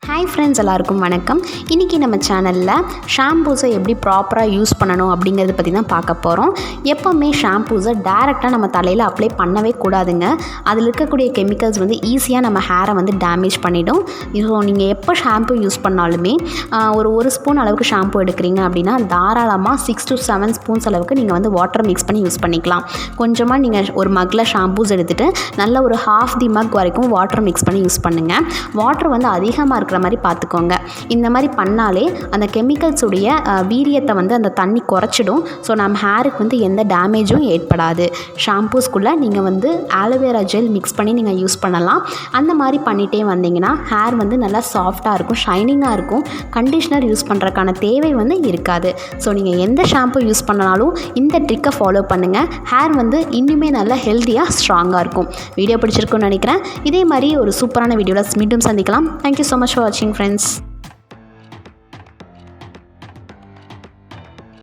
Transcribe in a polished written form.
Hi friends, எல்லாருக்கும் வணக்கம். இன்றைக்கி நம்ம சேனலில் ஷாம்பூஸை எப்படி ப்ராப்பராக யூஸ் பண்ணணும் அப்படிங்கிறத பற்றி தான் பார்க்க போகிறோம். எப்போவுமே ஷாம்பூஸை டேரெக்டாக நம்ம தலையில் அப்ளை பண்ணவே கூடாதுங்க. அதில் இருக்கக்கூடிய கெமிக்கல்ஸ் வந்து ஈஸியாக நம்ம ஹேரை வந்து டேமேஜ் பண்ணிவிடும். ஸோ நீங்கள் எப்போ ஷாம்பூ யூஸ் பண்ணாலுமே ஒரு ஸ்பூன் அளவுக்கு ஷாம்பூ எடுக்கிறீங்க அப்படின்னா தாராளமாக 6 to 7 ஸ்பூன்ஸ் அளவுக்கு நீங்கள் வந்து வாட்டர் மிக்ஸ் பண்ணி யூஸ் பண்ணிக்கலாம். கொஞ்சமாக நீங்கள் ஒரு மக்கில் ஷாம்பூஸ் எடுத்துகிட்டு நல்ல ஒரு ஹாஃப் தி மக் வரைக்கும் வாட்டர் மிக்ஸ் பண்ணி யூஸ் பண்ணுங்கள். வாட்டர் வந்து அதிகமாக இருக்கிற மாதிரி பார்த்துக்கோங்க. இந்த மாதிரி பண்ணாலே அந்த கெமிக்கல்ஸுடைய வீரியத்தை வந்து அந்த தண்ணி குறைச்சிடும். ஸோ நம்ம ஹேருக்கு வந்து எந்த டேமேஜும் ஏற்படாது. ஷாம்பூஸ்குள்ளே நீங்கள் வந்து ஆலோவேரா ஜெல் மிக்ஸ் பண்ணி நீங்கள் யூஸ் பண்ணலாம். அந்த மாதிரி பண்ணிகிட்டே வந்தீங்கன்னா ஹேர் வந்து நல்லா சாஃப்டாக இருக்கும், ஷைனிங்காக இருக்கும். கண்டிஷ்னர் யூஸ் பண்ணுறதுக்கான தேவை வந்து இருக்காது. ஸோ நீங்கள் எந்த ஷாம்பு யூஸ் பண்ணாலும் இந்த ட்ரிக்கை ஃபாலோ பண்ணுங்கள். ஹேர் வந்து இன்னுமே நல்லா ஹெல்த்தியாக ஸ்ட்ராங்காக இருக்கும். வீடியோ பிடிச்சிருக்குன்னு நினைக்கிறேன். இதே மாதிரி ஒரு சூப்பரான வீடியோவில் மீண்டும் சந்திக்கலாம். தேங்க்யூ ஸோ மச் ஃபார் வாட்சிங் ஃப்ரெண்ட்ஸ்.